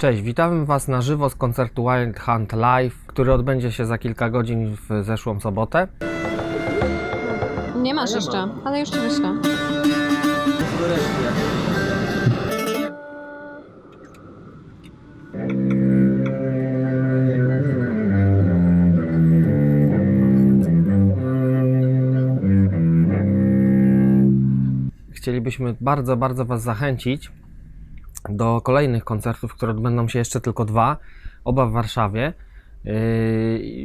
Cześć, witamy Was na żywo z koncertu Wild Hunt Live, który odbędzie się za kilka godzin w zeszłą sobotę. Nie masz jeszcze, ale już Ci wyślę. Chcielibyśmy bardzo Was zachęcić do kolejnych koncertów, które odbędą się jeszcze tylko dwa, oba w Warszawie,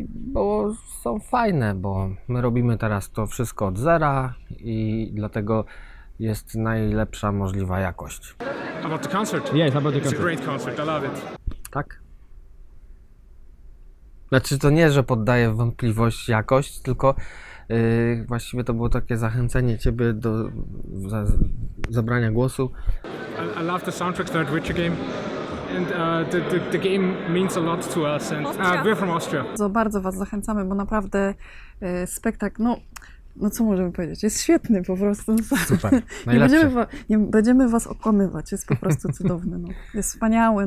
bo są fajne, bo my robimy teraz to wszystko od zera i dlatego jest najlepsza możliwa jakość. About the concert? Yes, about the It's a concert. great concert. I love it. Tak? Znaczy to nie, że poddaję w wątpliwość jakość, tylko właściwie to było takie zachęcenie Ciebie do zabrania głosu. I love the soundtrack to that Witcher game. And the game means a lot to us. And we're from Austria. Bardzo Was zachęcamy, bo naprawdę spektakl, no co możemy powiedzieć, jest świetny po prostu. Super, Nie najlepszy. nie będziemy Was okłamywać, jest po prostu cudowny. No. Jest wspaniały,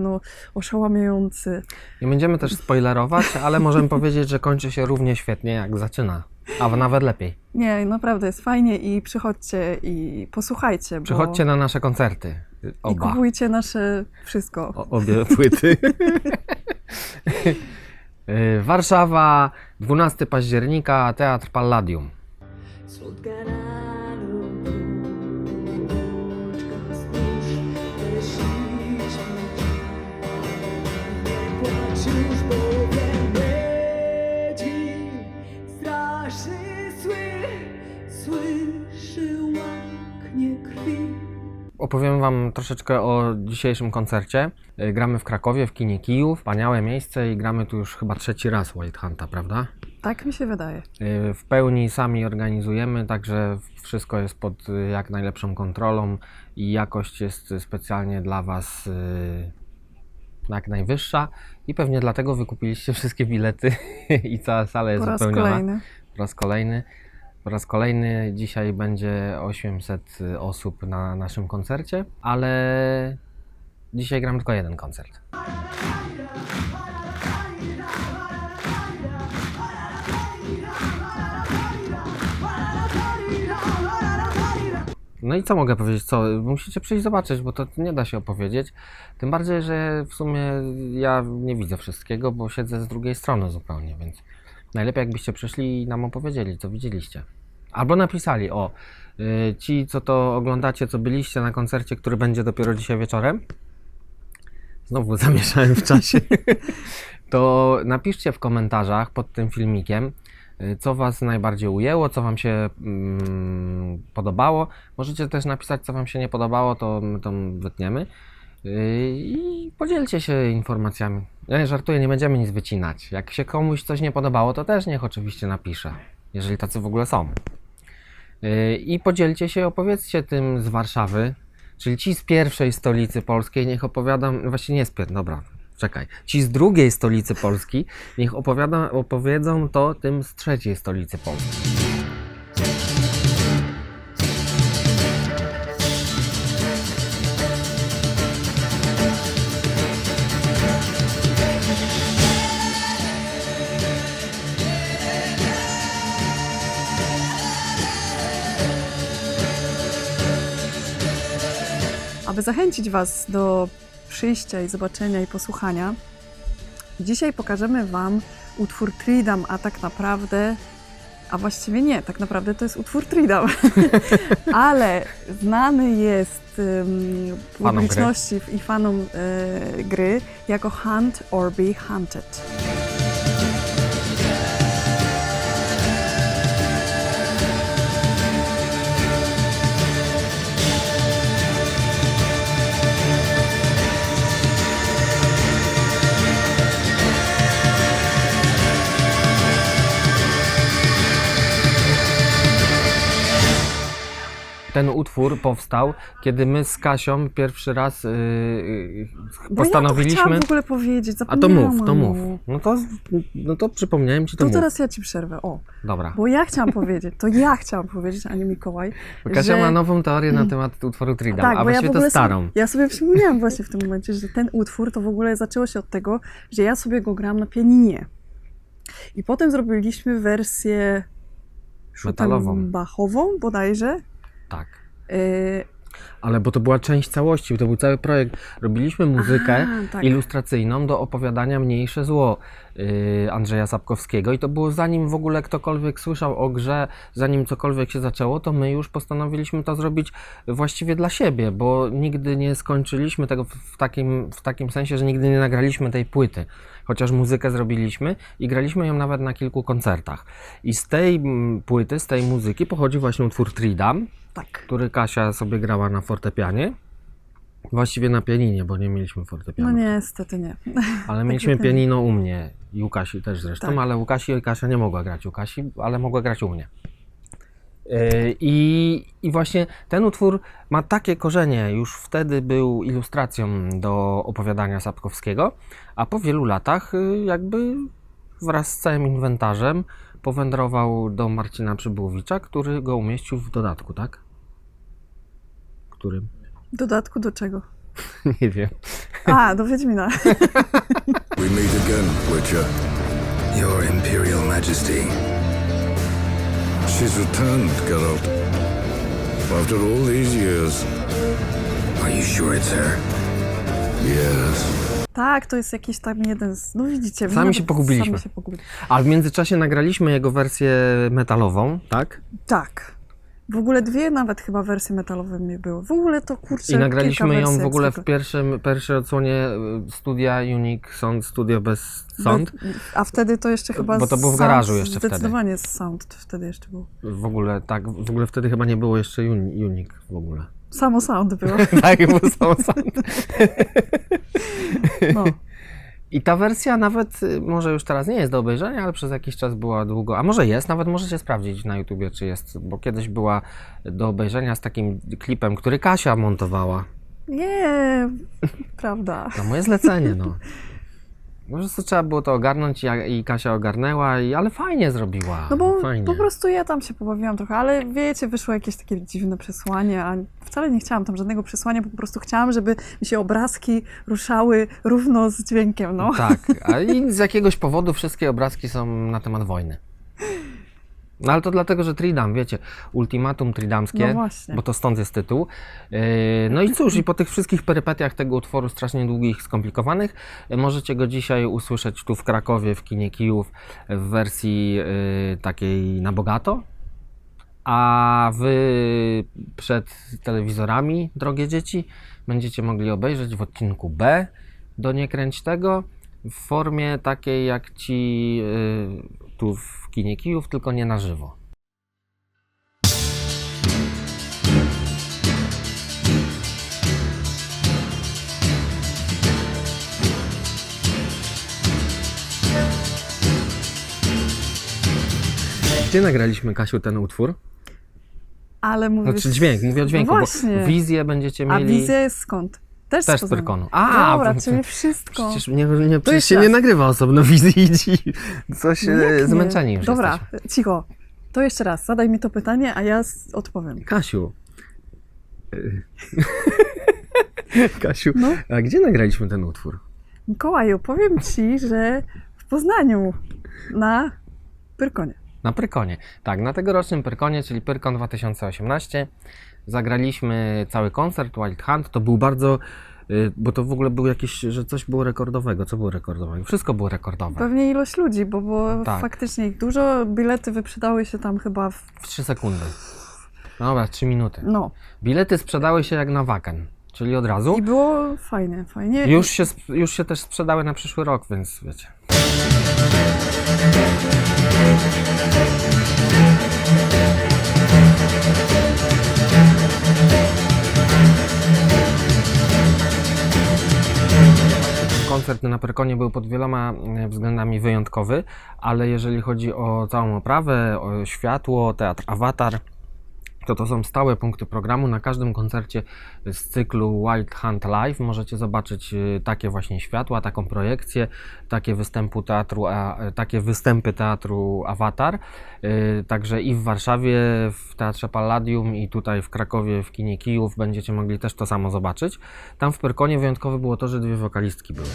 oszałamiający. Nie będziemy też spoilerować, ale możemy powiedzieć, że kończy się równie świetnie jak zaczyna, a nawet lepiej. Nie, naprawdę jest fajnie i przychodźcie i posłuchajcie. Przychodźcie na nasze koncerty, I oba. kupujcie nasze wszystko. Obie płyty. Warszawa, 12 października, Teatr Palladium. Słodka rano, kruczka wzdłuż śliczny nie płacz już, bowiem Wiedźmin straszny słyszy łaknie krwi. Opowiem Wam troszeczkę o dzisiejszym koncercie. Gramy w Krakowie, w kinie Kijów. Wspaniałe miejsce i gramy tu już chyba trzeci raz Wild Hunta, prawda? Tak mi się wydaje. W pełni sami organizujemy, także wszystko jest pod jak najlepszą kontrolą i jakość jest specjalnie dla Was jak najwyższa i pewnie dlatego wykupiliście wszystkie bilety i cała sala jest Po raz wypełniona. kolejny. Po raz kolejny dzisiaj będzie 800 osób na naszym koncercie, ale dzisiaj gram tylko jeden koncert. No i co mogę powiedzieć? Co? Musicie przyjść zobaczyć, bo to nie da się opowiedzieć. Tym bardziej, że w sumie ja nie widzę wszystkiego, bo siedzę z drugiej strony zupełnie, więc najlepiej jakbyście przyszli i nam opowiedzieli, co widzieliście. Albo napisali, ci co to oglądacie, co byliście na koncercie, który będzie dopiero dzisiaj wieczorem. Znowu zamieszałem w czasie. To napiszcie w komentarzach pod tym filmikiem, co Was najbardziej ujęło, co Wam się podobało. Możecie też napisać, co Wam się nie podobało, to my to wytniemy. I podzielcie się informacjami. Ja nie żartuję, nie będziemy nic wycinać. Jak się komuś coś nie podobało, to też niech oczywiście napisze, jeżeli tacy w ogóle są. I podzielcie się, opowiedzcie tym z Warszawy, czyli ci z pierwszej stolicy polskiej, niech opowiadam, właściwie nie z pierwszej, dobra, czekaj, ci z drugiej stolicy Polski, niech opowiedzą to tym z trzeciej stolicy Polski. Aby zachęcić Was do przyjścia i zobaczenia i posłuchania, dzisiaj pokażemy Wam utwór Tridam, a tak naprawdę, a właściwie nie, tak naprawdę to jest utwór Tridam, ale znany jest publiczności i fanom gry jako Hunt or Be Hunted. Ten ten utwór powstał, kiedy my z Kasią pierwszy raz Bo ja to postanowiliśmy... chciałam w ogóle powiedzieć, A to mów, to zapomniałam. mów. No to przypomniałem ci, to To mów. teraz ja ci przerwę, o. Dobra. Bo ja chciałam powiedzieć, a nie Mikołaj, Bo Kasia że... ma nową teorię na temat utworu Tridam, Tak, a bo ja w właściwie ogóle to starą. Sobie, ja sobie przypomniałam właśnie w tym momencie, że ten utwór to w ogóle zaczęło się od tego, że ja sobie go grałam na pianinie. I potem zrobiliśmy wersję Metalową. Bachową bodajże. Tak. Yy, Ale bo to była część całości, to był cały projekt. Robiliśmy muzykę tak. ilustracyjną do opowiadania Mniejsze zło Andrzeja Sapkowskiego i to było zanim w ogóle ktokolwiek słyszał o grze, zanim cokolwiek się zaczęło, to my już postanowiliśmy to zrobić właściwie dla siebie, bo nigdy nie skończyliśmy tego w takim sensie, że nigdy nie nagraliśmy tej płyty. Chociaż muzykę zrobiliśmy i graliśmy ją nawet na kilku koncertach. I z tej płyty, z tej muzyki pochodzi właśnie utwór Tridam, Tak. który Kasia sobie grała na fortepianie. Właściwie na pianinie, bo nie mieliśmy fortepianu. No niestety nie. Ale mieliśmy ten. pianino u mnie i u Kasi też zresztą, Tak. ale u Kasi Kasia nie mogła grać u Kasi, ale mogła grać u mnie. I właśnie ten utwór ma takie korzenie, już wtedy był ilustracją do opowiadania Sapkowskiego, a po wielu latach jakby wraz z całym inwentarzem powędrował do Marcina Przybyłowicza, który go umieścił w dodatku, tak? Którym? W dodatku do czego? Nie wiem. A, do Wiedźmina. We meet again, Witcher. Your Imperial Majesty. She's returned, Geralt. After all these years. Are you sure it's her? Yes. Tak, to jest jakiś tam jeden z... No widzicie, wy Sami nawet się pogubiliśmy. Sami się pogubiliśmy. A w międzyczasie nagraliśmy jego wersję metalową, tak? Tak. W ogóle dwie nawet chyba wersje metalowe mi były. W ogóle to kurczę, I nagraliśmy kilka ją wersji w ogóle jak w zwykle. pierwszej odsłonie studia Unique Sound Studio bez sound. A wtedy to jeszcze chyba Bo to było w sound, garażu jeszcze wtedy. Zdecydowanie sound to wtedy jeszcze był. W ogóle tak, w ogóle wtedy chyba nie było jeszcze Unique w ogóle. Samo sound było. Tak, był sam sound. No. I ta wersja nawet, może już teraz nie jest do obejrzenia, ale przez jakiś czas była długo, a może jest, nawet możecie sprawdzić na YouTubie, czy jest, bo kiedyś była do obejrzenia z takim klipem, który Kasia montowała. Nie, prawda. Na moje zlecenie, no. Po prostu trzeba było to ogarnąć i Kasia ogarnęła, ale fajnie zrobiła. No bo fajnie. po prostu ja tam się pobawiłam trochę, ale wiecie, wyszło jakieś takie dziwne przesłanie, a wcale nie chciałam tam żadnego przesłania, bo po prostu chciałam, żeby mi się obrazki ruszały równo z dźwiękiem, no. Tak, a i z jakiegoś powodu wszystkie obrazki są na temat wojny. No ale to dlatego, że Tridam, wiecie, ultimatum tridamskie, No właśnie. bo to stąd jest tytuł. No i cóż, i po tych wszystkich perypetiach tego utworu strasznie długich, skomplikowanych, możecie go dzisiaj usłyszeć tu w Krakowie, w kinie Kijów, w wersji takiej na bogato. A wy przed telewizorami, drogie dzieci, będziecie mogli obejrzeć w odcinku B do Nie kręć tego, w formie takiej jak ci tu w kinie Kijów, tylko nie na żywo. Gdzie nagraliśmy, Kasiu, ten utwór? Ale mówię... Znaczy dźwięk, mówię o dźwięku, no bo właśnie. wizję będziecie A mieli... wizja jest skąd? Też Też z z Poznania. Pyrkonu. Dobra, bo- czyli wszystko. Przecież przecież jeszcze się nie raz. nagrywa osobno wizji i ci coś Jak nie? zmęczeni już Dobra, jesteśmy. cicho. To jeszcze raz, zadaj mi to pytanie, a ja odpowiem. Kasiu. Kasiu, No. a gdzie nagraliśmy ten utwór? Mikołaju, powiem ci, że w Poznaniu na Pyrkonie. Na Pyrkonie. Tak, na tegorocznym Pyrkonie, czyli Pyrkon 2018, zagraliśmy cały koncert Wild Hunt. To był bardzo, bo to w ogóle był jakiś, że coś było rekordowego. Co było rekordowego? Wszystko było rekordowe. Pewnie ilość ludzi, bo było Tak. faktycznie ich dużo. Bilety wyprzedały się tam chyba W 3 sekundy. No dobra, 3 minuty. No. Bilety sprzedały się jak na waken, czyli od razu. I było fajnie, fajnie. Już się też sprzedały na przyszły rok, więc wiecie. Koncert na Pyrkonie był pod wieloma względami wyjątkowy, ale jeżeli chodzi o całą oprawę, o światło, teatr Awatar, to są stałe punkty programu. Na każdym koncercie z cyklu Wild Hunt Live możecie zobaczyć takie właśnie światła, taką projekcję, takie występy teatru Awatar. Także i w Warszawie, w Teatrze Palladium, i tutaj w Krakowie, w kinie Kijów będziecie mogli też to samo zobaczyć. Tam w Pyrkonie wyjątkowe było to, że 2 wokalistki były.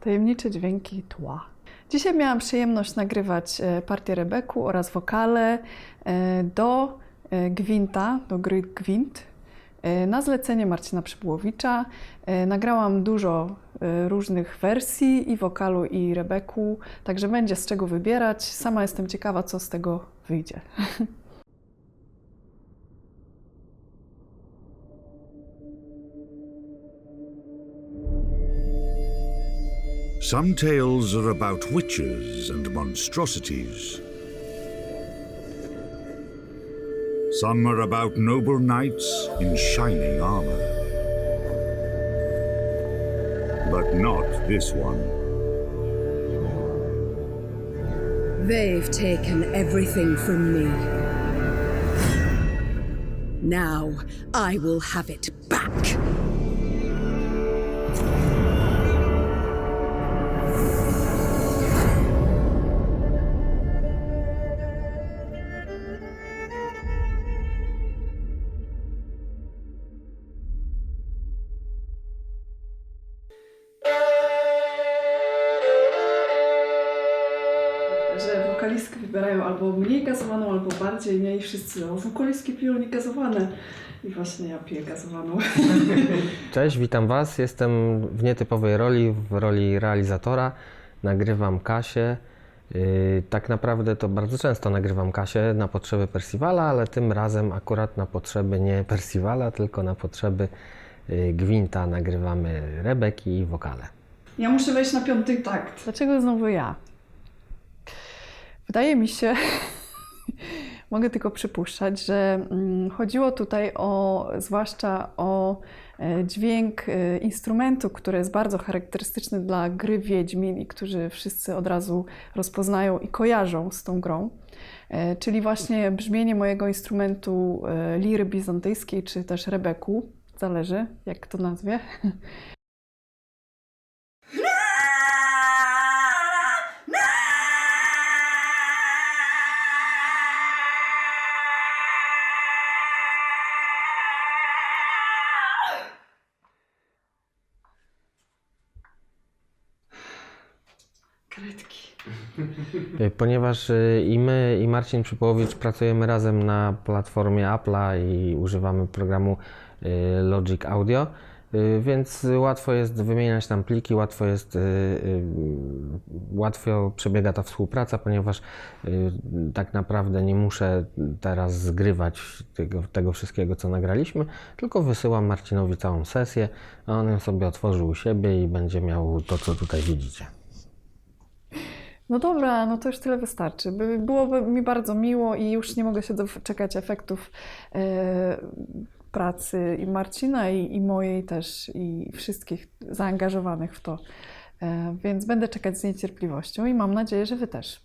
Tajemnicze dźwięki tła. Dzisiaj miałam przyjemność nagrywać partię Rebeku oraz wokale do gwinta, do gry Gwint na zlecenie Marcina Przybyłowicza. Nagrałam dużo różnych wersji i wokalu, i Rebeku, także będzie z czego wybierać. Sama jestem ciekawa, co z tego wyjdzie. Some tales are about witches and monstrosities. Some are about noble knights in shining armor. But not this one. They've taken everything from me. Now I will have it back. Że wokalistki wybierają albo mniej gazowaną, albo bardziej, nie? I wszyscy, o, wokalistki piją niegazowane. I właśnie ja piję gazowaną. Cześć, witam Was. Jestem w nietypowej roli, w roli realizatora. Nagrywam Kasię. Tak naprawdę to bardzo często nagrywam Kasię na potrzeby Percivala, ale tym razem akurat na potrzeby nie Percivala, tylko na potrzeby Gwinta nagrywamy Rebeki i wokale. Ja muszę wejść na 5. takt. Dlaczego znowu ja? Wydaje mi się, mogę tylko przypuszczać, że chodziło tutaj zwłaszcza o dźwięk instrumentu, który jest bardzo charakterystyczny dla gry Wiedźmin i który wszyscy od razu rozpoznają i kojarzą z tą grą. Czyli właśnie brzmienie mojego instrumentu liry bizantyjskiej, czy też rebeku, zależy jak to nazwie. Kredki. Ponieważ i my, i Marcin Przybyłowicz pracujemy razem na platformie Apple'a i używamy programu Logic Audio, więc łatwo jest wymieniać tam pliki, łatwo przebiega ta współpraca, ponieważ tak naprawdę nie muszę teraz zgrywać tego wszystkiego, co nagraliśmy, tylko wysyłam Marcinowi całą sesję, a on ją sobie otworzył u siebie i będzie miał to, co tutaj widzicie. No dobra, no to już tyle wystarczy. Byłoby mi bardzo miło i już nie mogę się doczekać efektów pracy i Marcina, i mojej też, i wszystkich zaangażowanych w to. Więc będę czekać z niecierpliwością i mam nadzieję, że Wy też.